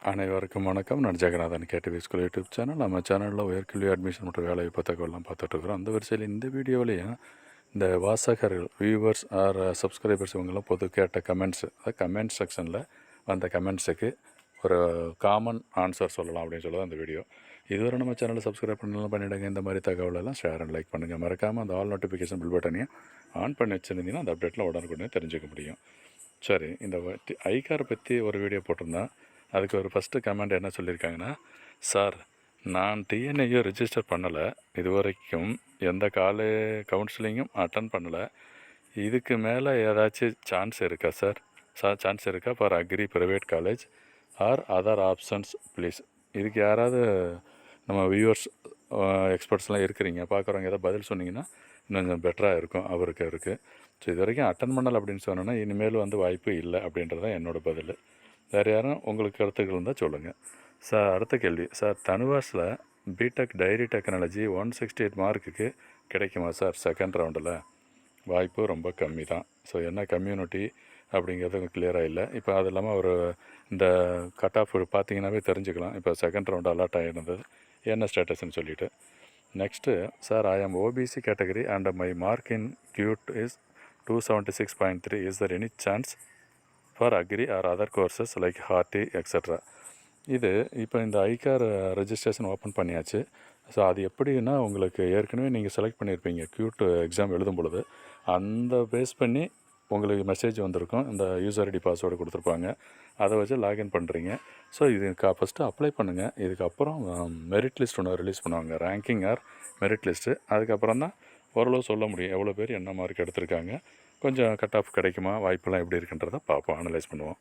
அனைவருக்கும் வணக்கம். நான் Jeganathan KTV school YouTube channel. நம்ம சேனலில் உயர்கல்வி அட்மிஷன் மற்றும் வேலைவாய்ப்பு தகவலாம் பார்த்துட்ருக்குறோம். அந்த வரிசையில் இந்த வீடியோவிலையும் இந்த வாசகர்கள் வியூவர்ஸ் ஆர் சப்ஸ்கிரைபர்ஸ் இவங்கெல்லாம் பொது கேட்ட கமெண்ட்ஸ், கமெண்ட் செக்ஷனில் வந்த கமெண்ட்ஸுக்கு ஒரு காமன் ஆன்சர் சொல்லலாம் அப்படின்னு சொல்லி தான் இந்த வீடியோ. இதுவரை நம்ம சேனலை சப்ஸ்கிரைப் பண்ணலாம் பண்ணிவிடுங்க. இந்த மாதிரி தகவலெல்லாம் ஷேர் அண்ட் லைக் பண்ணுங்கள். மறக்காமல் அந்த ஆல் நோட்டிஃபிகேஷன் பில் பட்டனையும் ஆன் பண்ணி வச்சுருந்தீங்கன்னா அந்த அப்டேட்டில் உடனுக்குடனே தெரிஞ்சுக்க முடியும். சரி, இந்த ஐகார் பற்றி ஒரு வீடியோ போட்டிருந்தேன். அதுக்கு ஒரு ஃபஸ்ட்டு கமெண்ட் என்ன சொல்லியிருக்காங்கன்னா, சார் நான் TNAU ரிஜிஸ்டர் பண்ணலை, இது வரைக்கும் எந்த கவுன்சிலிங்கும் அட்டன் பண்ணலை. இதுக்கு மேலே ஏதாச்சும் சான்ஸ் இருக்கா சார்? சான்ஸ் இருக்கா for agri private college or other options please? இதுக்கு யாராவது நம்ம வியூவர்ஸ் எக்ஸ்பர்ட்ஸ்லாம் இருக்கிறீங்க, பார்க்குறவங்க ஏதாவது பதில் சொன்னீங்கன்னா இன்னும் கொஞ்சம் பெட்டராக இருக்கும் அவருக்கு. ஸோ இது வரைக்கும் அட்டன் பண்ணலை அப்படின்னு சொன்னோன்னா இனிமேல் வாய்ப்பு இல்லை அப்படின்றது தான் என்னோடய பதில். வேறு யாரும் உங்களுக்கு கருத்துக்கள் இருந்தால் சொல்லுங்கள் சார். அடுத்த கேள்வி சார், தனுவாஸில் பிடெக் டைரி டெக்னாலஜி 168 மார்க்குக்கு கிடைக்குமா சார் செகண்ட் ரவுண்டில்? வாய்ப்பு ரொம்ப கம்மி தான். ஸோ என்ன கம்யூனிட்டி அப்படிங்கிறது கிளியராக இல்லை. இப்போ அது இல்லாமல் ஒரு இந்த கட் ஆஃப் பார்த்தீங்கன்னாவே தெரிஞ்சுக்கலாம். இப்போ செகண்ட் ரவுண்டு அலாட் ஆகிருந்தது என்ன ஸ்டேட்டஸ்ன்னு சொல்லிவிட்டு. Next sir, I am OBC category and my mark in CUET is 276.3. Is there any chance for agri or other courses like horti extra? இது இப்போ இந்த ஐகார் ரெஜிஸ்ட்ரேஷன் ஓப்பன் பண்ணியாச்சு. So அது எப்படின்னா, உங்களுக்கு ஏற்கனவே நீங்கள் செலக்ட் பண்ணியிருப்பீங்க கியூட் எக்ஸாம் எழுதும் பொழுது, அந்த பேஸ் பண்ணி உங்களுக்கு மெசேஜ் வந்திருக்கும். இந்த யூசர் ஐடி பாஸ்வேர்டு கொடுத்துருப்பாங்க, அதை வச்சு லாகின் பண்ணுறீங்க. ஸோ இது ஃபஸ்ட்டு அப்ளை பண்ணுங்கள். இதுக்கப்புறம் மெரிட் லிஸ்ட் ஒன்று ரிலீஸ் பண்ணுவாங்க, ரேங்கிங் ஆர் மெரிட் லிஸ்ட்டு. அதுக்கப்புறம் தான் ஓரளவு சொல்ல முடியும் எவ்வளோ பேர் என்ன மார்க் எடுத்திருக்காங்க, கொஞ்சம் கட் ஆஃப் கிடைக்குமா, வாய்ப்பெல்லாம் எப்படி இருக்குன்றதை பார்ப்போம், அனலைஸ் பண்ணுவோம்.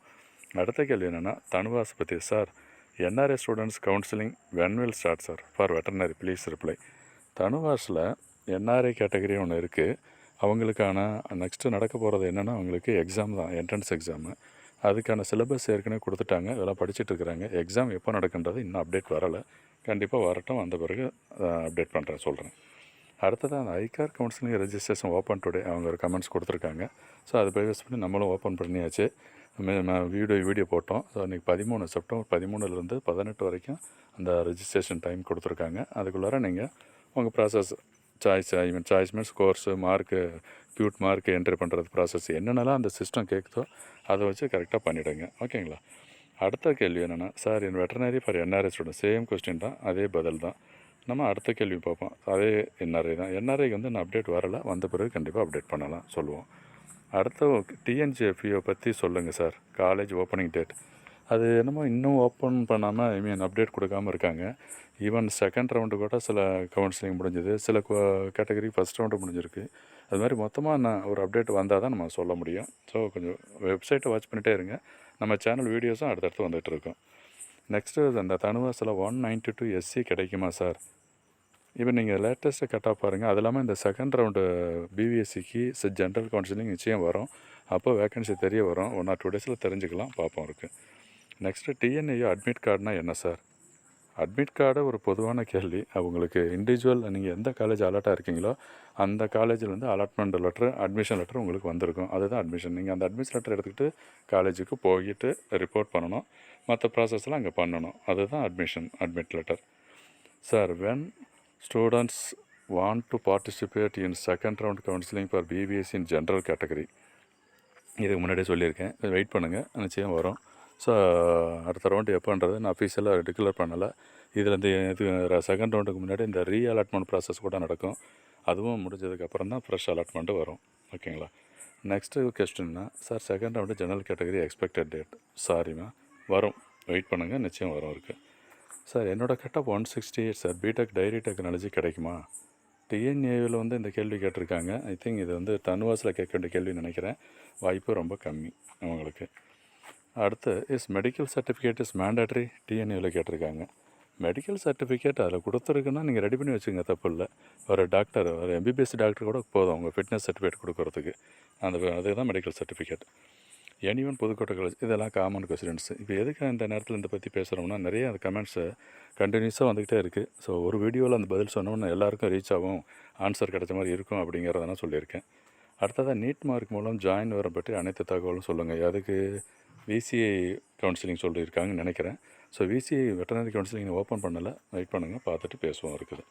அடுத்த கேள்வி என்னென்னா, தனுவாஸ் பற்றி sir, NRA students counselling when will start sir for veterinary please reply. தனுவாஸில் NRA கேட்டகரி ஒன்று இருக்குது. அவங்களுக்கான நெக்ஸ்ட்டு நடக்க போகிறது என்னென்னா, அவங்களுக்கு எக்ஸாம் தான், என்ட்ரன்ஸ் எக்ஸாமு. அதுக்கான சிலபஸ் ஏற்கனவே கொடுத்துட்டாங்க, இதெல்லாம் படிச்சுட்ருக்குறாங்க. எக்ஸாம் எப்போ நடக்குன்றது இன்னும் அப்டேட் வரலை. கண்டிப்பாக வரட்டும், வந்த பிறகு அப்டேட் பண்ணுறேன், சொல்கிறேன். அடுத்ததான் அந்த eye care counselling registration open today அவங்க ஒரு கமெண்ட்ஸ் கொடுத்துருக்காங்க. ஸோ அதை பேஸ் பண்ணி நம்மளும் ஓப்பன் பண்ணியாச்சு. வீடியோ போட்டோம். ஸோ இன்றைக்கி 13 செப்டம்பர் 13லேருந்து 18 வரைக்கும் அந்த ரெஜிஸ்ட்ரேஷன் டைம் கொடுத்துருக்காங்க. அதுக்குள்ளார நீங்கள் உங்கள் process choice means course mark cute mark entry பண்ணுறது ப்ராசஸ் என்னென்னலாம் அந்த சிஸ்டம் கேட்குதோ அதை வச்சு கரெக்டாக பண்ணிவிடுங்க. ஓகேங்களா? அடுத்த கேள்வி என்னென்னா, sir N veterinary for NRA student, same question தான், அதே பதில் தான். நம்ம அடுத்த கேள்வி பார்ப்போம். அதே NRA தான். NRAக்கு இன்னும் அப்டேட் வரலை, வந்த பிறகு கண்டிப்பாக அப்டேட் பண்ணலாம், சொல்லுவோம். அடுத்த TNJFU பற்றி சொல்லுங்கள் சார், காலேஜ் ஓப்பனிங் டேட். அது என்னமோ இன்னும் ஓப்பன் பண்ணாமல் அப்டேட் கொடுக்காமல் இருக்காங்க. ஈவன் செகண்ட் ரவுண்டு கூட சில கவுன்சிலிங் முடிஞ்சது, சில கேட்டகரி ஃபஸ்ட் ரவுண்டு முடிஞ்சிருக்கு. அது மாதிரி மொத்தமாக ஒரு அப்டேட் வந்தால் தான் நம்ம சொல்ல முடியும். ஸோ கொஞ்சம் வெப்சைட்டை வாட்ச் பண்ணிகிட்டே இருங்க. நம்ம சேனல் வீடியோஸும் அடுத்தடுத்து வந்துகிட்டு இருக்கோம். நெக்ஸ்ட்டு அந்த தனுவாஸில் 192 SC கிடைக்குமா சார்? இப்போ நீங்கள் லேட்டஸ்ட்டு கட் ஆஃப் பாருங்கள். அது இல்லாமல் இந்த செகண்ட் ரவுண்டு BVSCக்கு ஜென்ரல் கவுன்சிலிங் நிச்சயம் வரும். அப்போ வேக்கன்சி தெரிய வரும். 1 or 2 டேஸில் தெரிஞ்சுக்கலாம், பார்ப்போம் இருக்குது. நெக்ஸ்ட்டு TNAU அட்மிட் கார்டுனா என்ன சார்? அட்மிட் கார்டு ஒரு பொதுவான கேள்வி. அவங்களுக்கு இண்டிவிஜுவல் நீங்கள் எந்த காலேஜ் அலாட்டாக இருக்கீங்களோ அந்த காலேஜிலேருந்து அலாட்மெண்ட் லெட்ரு, அட்மிஷன் லெட்ரு உங்களுக்கு வந்திருக்கும். அதுதான் அட்மிஷன். நீங்கள் அந்த அட்மிஷன் லெட்டர் எடுத்துக்கிட்டு காலேஜுக்கு போயிட்டு ரிப்போர்ட் பண்ணணும், மற்ற ப்ராசஸ்லாம் அங்கே பண்ணணும். அதுதான் admit letter. Sir, when students want to participate in second round counselling for BBSc in general category, இதுக்கு முன்னாடியே சொல்லியிருக்கேன், வெயிட் பண்ணுங்கள், நிச்சயம் வரும். ஸோ அடுத்த ரவுண்டு எப்போன்றது நான் அஃபீஷியலாக டிக்ளேர் பண்ணலை. இதில் இது செகண்ட் ரவுண்டுக்கு முன்னாடி இந்த அலாட்மெண்ட் ப்ராசஸ் கூட நடக்கும். அதுவும் முடிஞ்சதுக்கப்புறம் தான் ஃப்ரெஷ் அலாட்மெண்ட்டு வரும். ஓகேங்களா? நெக்ஸ்ட்டு கொஸ்டின்னா, sir second round general category expected date. சாரிம்மா, வரும், வெயிட் பண்ணுங்கள், நிச்சயம் வரும் இருக்குது. சார், என்னோடய cut off 168 sir, BTech dairy technology கிடைக்குமா? TNAUவில் இந்த கேள்வி கேட்டிருக்காங்க. ஐ திங்க் இது தனுவாஸில் கேட்க வேண்டிய கேள்வின்னு நினைக்கிறேன். வாய்ப்பு ரொம்ப கம்மி அவங்களுக்கு. அடுத்து, மெடிக்கல் சர்டிஃபிகேட் இஸ் மேண்டேட்ரி TNAUவில் கேட்டிருக்காங்க. மெடிக்கல் சர்டிஃபிகேட் அதில் கொடுத்துருக்குன்னா நீங்கள் ரெடி பண்ணி வச்சுங்க, தப்பு இல்லை. ஒரு டாக்டர், ஒரு MBBS டாக்டர் கூட போதும் உங்கள் ஃபிட்னஸ் சர்டிஃபிகேட் கொடுக்குறதுக்கு. அதுதான் medical certificate. N1 Pudukkottai college, இதெல்லாம் காமன் கொஸ்டின்ஸ். இப்போ எதுக்கு இந்த நேரத்தில் இந்த பற்றி பேசுகிறோம்னா, நிறைய அந்த கமெண்ட்ஸு கண்டினியூஸாக வந்துக்கிட்டே இருக்குது. ஸோ ஒரு வீடியோவில் அந்த பதில் சொன்னோம்னா எல்லாருக்கும் ரீச் ஆகும், ஆன்சர் கிடைச்ச மாதிரி இருக்கும் அப்படிங்கிறதெல்லாம் சொல்லியிருக்கேன். அடுத்ததாக நீட் மார்க் மூலம் ஜாயின் வர பற்றி அனைத்து தகவலும் சொல்லுங்கள். அதுக்கு VCI கவுன்சிலிங் சொல்லியிருக்காங்கன்னு நினைக்கிறேன். So VCI veterinary counselling open பண்ணலை, வெயிட் பண்ணுங்கள், பார்த்துட்டு பேசுவோம் இருக்குது.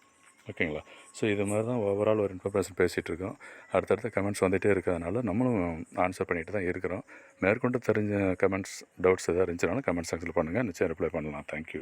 ஓகேங்களா? ஸோ இது மாதிரி தான் ஓவரால் ஒரு இன்ஃபர்மேஷன் பேசிகிட்ருக்கோம். அடுத்தடுத்த கமெண்ட்ஸ் வந்துகிட்டே இருக்கிறதுனால நம்மளும் ஆன்சர் பண்ணிட்டு தான் இருக்கிறோம். மேற்கொண்டு தெரிஞ்ச கமெண்ட்ஸ், டவுட்ஸ் எதாவது இருந்துச்சுனாலும் கமெண்ட் செக்ஷனில் பண்ணுங்கள், நிச்சயம் ரிப்ளை பண்ணலாம். தேங்க்யூ.